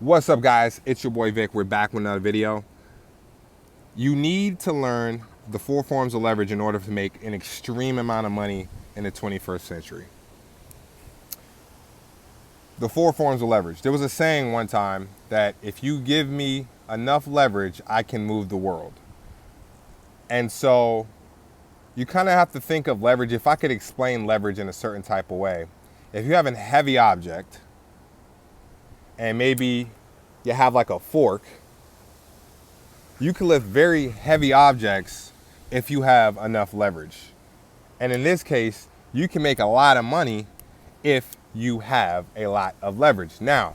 What's up, guys? It's your boy Vic. We're back with another video. You need to learn the 4 forms of leverage in order to make an extreme amount of money in the 21st century. The 4 forms of leverage. There was a saying one time that if you give me enough leverage, I can move the world. And so you kind of have to think of leverage. If I could explain leverage in a certain type of way, if you have a heavy object and maybe you have like a fork, you can lift very heavy objects if you have enough leverage. And in this case, you can make a lot of money if you have a lot of leverage. Now,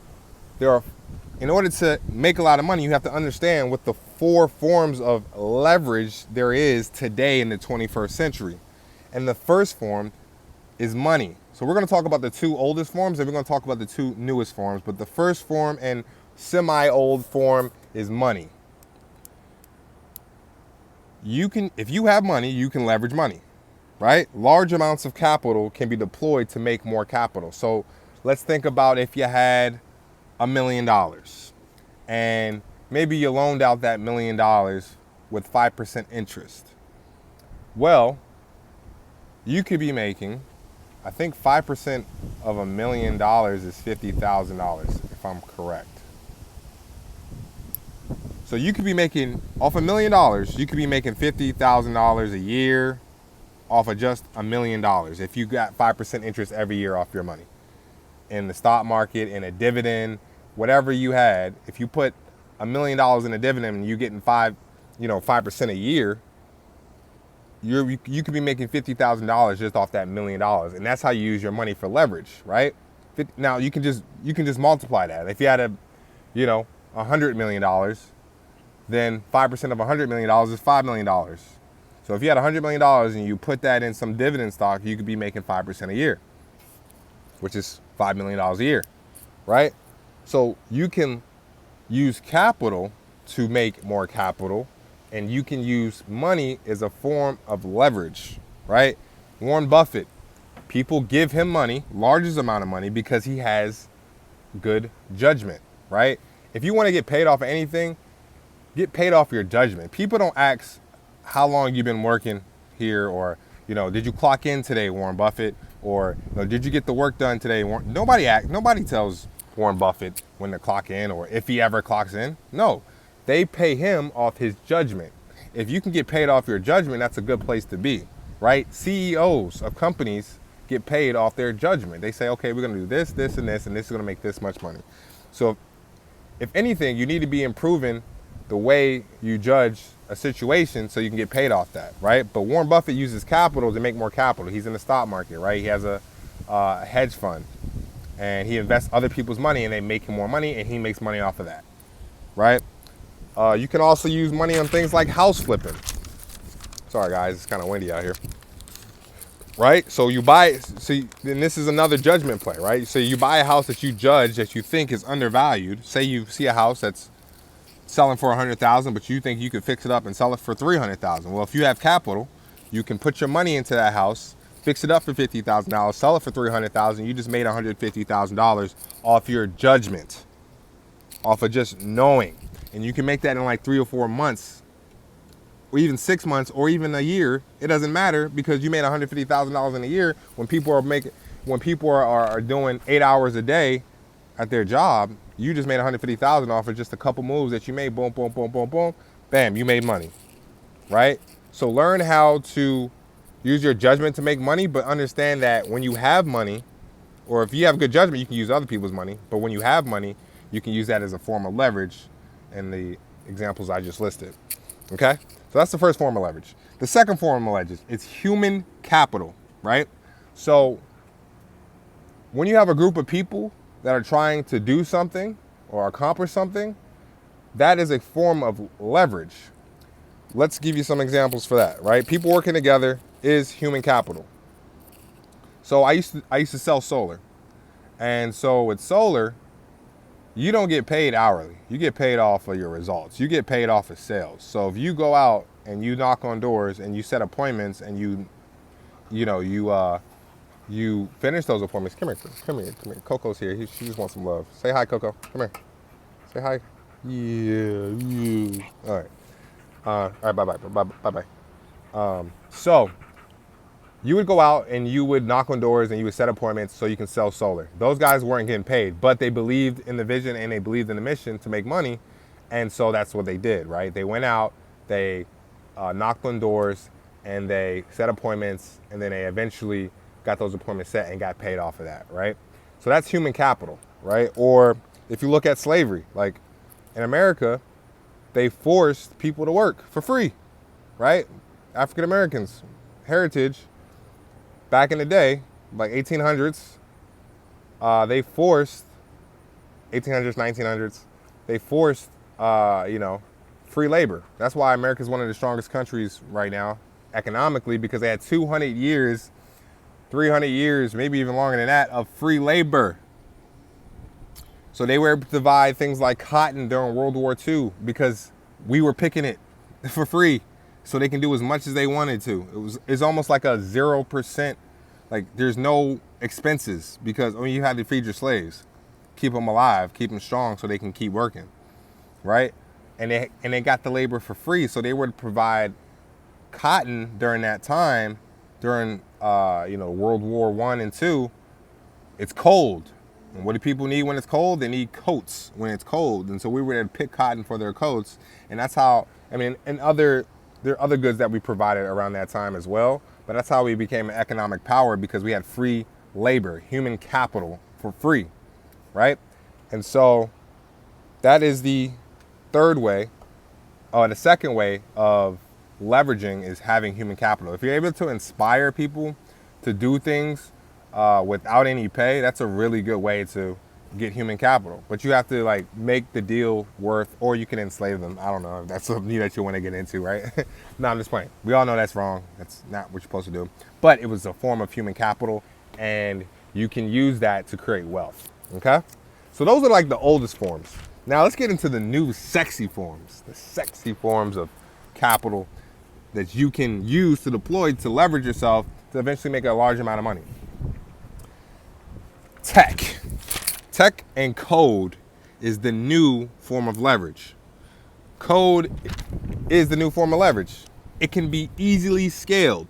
in order to make a lot of money, you have to understand what the 4 forms of leverage there is today in the 21st century. And the first form is money. So we're going to talk about the 2 oldest forms, and we're going to talk about the 2 newest forms. But the first form and semi-old form is money. If you have money, you can leverage money, right? Large amounts of capital can be deployed to make more capital. So let's think about if you had $1 million and maybe you loaned out that $1 million with 5% interest. Well, you could be making, I think 5% of $1 million is $50,000, if I'm correct. So you could be making, off $1 million, you could be making $50,000 a year off of just $1 million if you got 5% interest every year off your money. In the stock market, in a dividend, whatever you had, if you put $1 million in a dividend and you're getting 5% a year, you could be making $50,000 just off that $1 million. And that's how you use your money for leverage, right? Now you can just multiply that. If you had $100 million, then 5% of $100 million is $5 million. So if you had $100 million and you put that in some dividend stock, you could be making 5% a year, which is $5 million a year, right? So you can use capital to make more capital, and you can use money as a form of leverage, right? Warren Buffett, people give him money, largest amount of money, because he has good judgment, right? If you want to get paid off of anything, get paid off your judgment. People don't ask how long you've been working here, or did you clock in today, Warren Buffett, or did you get the work done today? Nobody tells Warren Buffett when to clock in or if he ever clocks in. No, they pay him off his judgment. If you can get paid off your judgment, that's a good place to be, right? CEOs of companies get paid off their judgment. They say, okay, we're going to do this, this, and this is going to make this much money. So if anything, you need to be improving the way you judge a situation so you can get paid off that, right? But Warren Buffett uses capital to make more capital. He's in the stock market, right? He has a hedge fund, and he invests other people's money, and they make him more money, and he makes money off of that, right? You can also use money on things like house flipping. Sorry, guys, it's kind of windy out here, right? So you buy, and this is another judgment play, right? So you buy a house that you judge that you think is undervalued. Say you see a house that's selling for $100,000, but you think you could fix it up and sell it for $300,000. Well, if you have capital, you can put your money into that house, fix it up for $50,000, sell it for $300,000. You just made $150,000 off your judgment, off of just knowing. And you can make that in like 3 or 4 months, or even 6 months, or even a year. It doesn't matter, because you made $150,000 in a year. When people are doing 8 hours a day at their job, you just made $150,000 off of just a couple moves that you made. Boom, boom, boom, boom, boom. Bam, you made money, right? So learn how to use your judgment to make money, but understand that when you have money, or if you have good judgment, you can use other people's money. But when you have money, you can use that as a form of leverage in the examples I just listed, okay? So that's the first form of leverage. The second form of leverage is human capital, right? So when you have a group of people that are trying to do something or accomplish something, that is a form of leverage. Let's give you some examples for that, right? People working together is human capital. So I used to sell solar. And so with solar, you don't get paid hourly. You get paid off of your results. You get paid off of sales. So if you go out and you knock on doors and you set appointments and you finish those appointments. Come here. Coco's here. She just wants some love. Say hi, Coco. Come here. Say hi. Yeah. Yeah. All right. All right. Bye bye. Bye bye. Bye bye. So you would go out and you would knock on doors and you would set appointments so you can sell solar. Those guys weren't getting paid, but they believed in the vision and they believed in the mission to make money. And so that's what they did, right? They went out, they knocked on doors, and they set appointments, and then they eventually got those appointments set and got paid off of that, right? So that's human capital, right? Or if you look at slavery, like in America, they forced people to work for free, right? African Americans, heritage, back in the day, like 1800s, they forced 1800s, 1900s, they forced free labor. That's why America is one of the strongest countries right now economically, because they had 200 years, 300 years, maybe even longer than that, of free labor. So they were able to provide things like cotton during World War II because we were picking it for free, so they can do as much as they wanted to. It's almost like a 0%, like there's no expenses because you had to feed your slaves, keep them alive, keep them strong so they can keep working, right? And they got the labor for free, so they would provide cotton during that time, during World War I and II. It's cold. And what do people need when it's cold? They need coats when it's cold. And so we were there to pick cotton for their coats. And that's how, and there are other goods that we provided around that time as well. But that's how we became an economic power, because we had free labor, human capital for free, right? And so that is the third way. The second way of leveraging is having human capital. If you're able to inspire people to do things without any pay, that's a really good way to get human capital. But you have to make the deal worth, or you can enslave them. I don't know if that's something that you want to get into, right? No, I'm just playing. We all know that's wrong. That's not what you're supposed to do. But it was a form of human capital, and you can use that to create wealth. Okay? So those are like the oldest forms. Now let's get into the new sexy forms. The sexy forms of capital that you can use to deploy to leverage yourself to eventually make a large amount of money. Tech and code is the new form of leverage. Code is the new form of leverage. It can be easily scaled.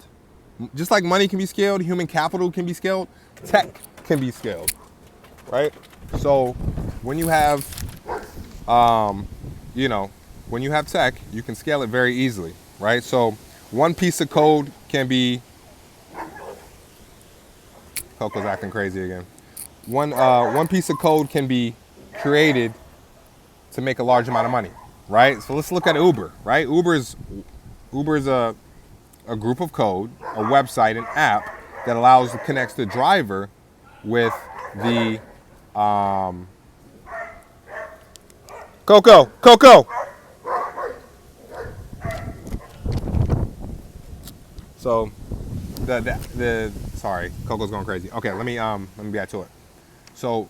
Just like money can be scaled, human capital can be scaled, tech can be scaled, right? So when you have, when you have tech, you can scale it very easily, right? So one piece of code can be, Coco's acting crazy again. One piece of code can be created to make a large amount of money, right? So let's look at Uber, right? Uber's a group of code, a website, an app that connects the driver with the Coco. So sorry, Coco's going crazy. Okay, let me back to it. So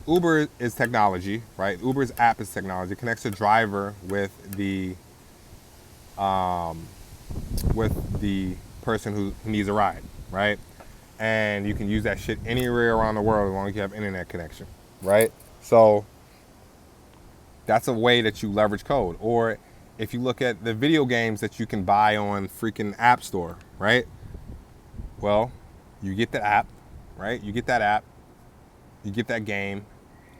Uber is technology, right? Uber's app is technology. It connects the driver with the person who needs a ride, right? And you can use that shit anywhere around the world as long as you have internet connection, right? So that's a way that you leverage code. Or if you look at the video games that you can buy on freaking App Store, right? Well, you get the app, right? You get that app, you get that game,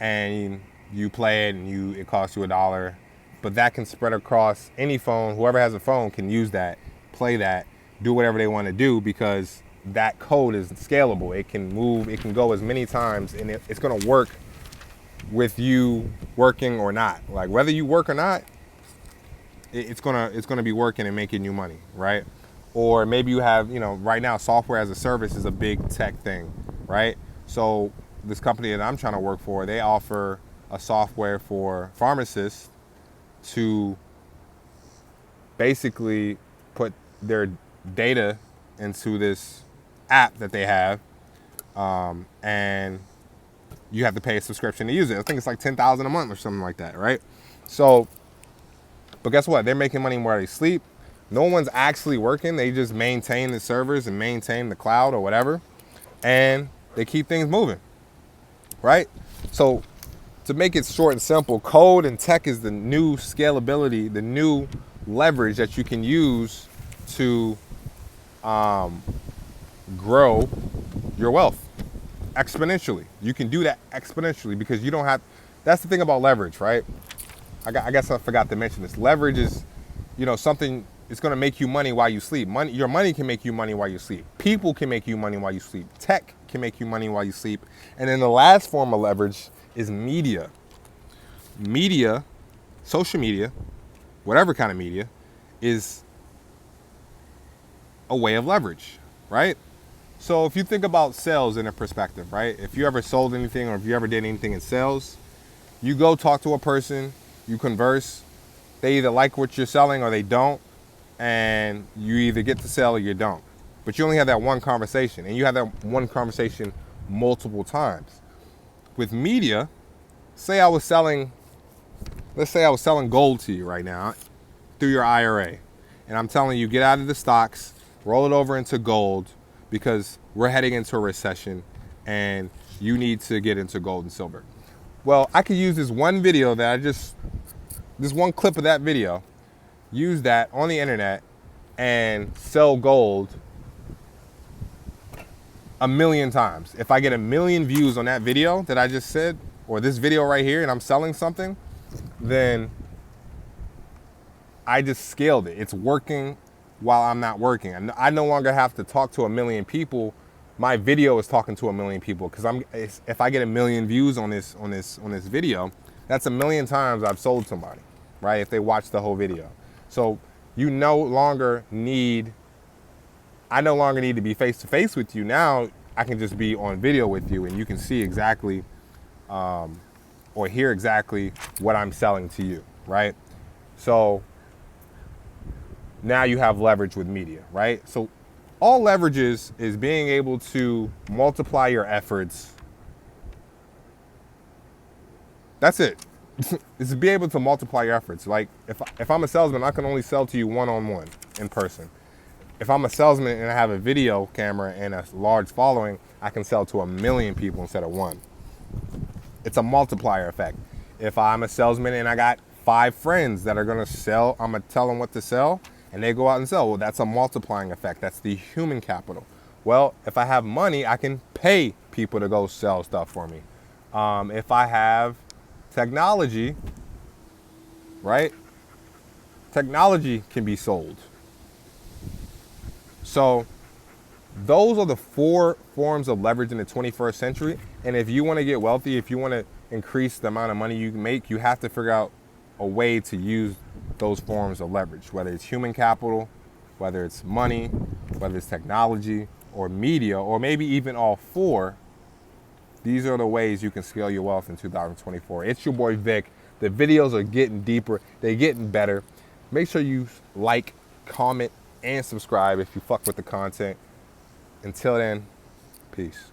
and you play it, and it costs you $1. But that can spread across any phone. Whoever has a phone can use that, play that, do whatever they want to do, because that code is scalable. It can move, it can go as many times, and it's going to work with you working or not. Like whether you work or not, it's gonna be working and making you money, right? Or maybe you have, right now software as a service is a big tech thing, right? So this company that I'm trying to work for, they offer a software for pharmacists to basically put their data into this app that they have, and you have to pay a subscription to use it. I think it's like $10,000 a month or something like that, right? So, but guess what? They're making money while they sleep. No one's actually working. They just maintain the servers and maintain the cloud or whatever, and they keep things moving, right? So to make it short and simple, code and tech is the new scalability, the new leverage that you can use to grow your wealth exponentially. You can do that exponentially because you don't have. That's the thing about leverage, right? I guess I forgot to mention this. Leverage is, something. It's going to make you money while you sleep. Your money can make you money while you sleep. People can make you money while you sleep. Tech can make you money while you sleep. And then the last form of leverage is media. Media, social media, whatever kind of media, is a way of leverage, right? So if you think about sales in a perspective, right? If you ever sold anything or if you ever did anything in sales, you go talk to a person, you converse, they either like what you're selling or they don't, and you either get to sell or you don't. But you only have that one conversation, and you have that one conversation multiple times. With media, let's say I was selling gold to you right now through your IRA, and I'm telling you, get out of the stocks, roll it over into gold, because we're heading into a recession and you need to get into gold and silver. Well, I could use this one video this one clip of that video, use that on the internet and sell gold 1,000,000 times. If I get 1,000,000 views on that video that I just said, or this video right here, and I'm selling something, then I just scaled it. It's working while I'm not working. I no longer have to talk to 1,000,000 people. My video is talking to 1,000,000 people because if I get 1,000,000 views on this video, that's 1,000,000 times I've sold somebody, right? If they watch the whole video. So I no longer need to be face to face with you. Now I can just be on video with you, and you can see exactly or hear exactly what I'm selling to you, right? So now you have leverage with media, right? So all leverage is being able to multiply your efforts. That's it. It's to be able to multiply your efforts. Like if I'm a salesman, I can only sell to you one-on-one in person. If I'm a salesman and I have a video camera and a large following, I can sell to 1,000,000 people instead of one. It's a multiplier effect. If I'm a salesman and I got 5 friends that are gonna sell, I'm gonna tell them what to sell, and they go out and sell. Well, that's a multiplying effect. That's the human capital. Well, if I have money, I can pay people to go sell stuff for me. If I have technology, right? Technology can be sold. So those are the 4 forms of leverage in the 21st century. And if you want to get wealthy, if you want to increase the amount of money you can make, you have to figure out a way to use those forms of leverage, whether it's human capital, whether it's money, whether it's technology or media, or maybe even all 4. These are the ways you can scale your wealth in 2024. It's your boy Vic. The videos are getting deeper. They're getting better. Make sure you like, comment, and subscribe if you fuck with the content. Until then, peace.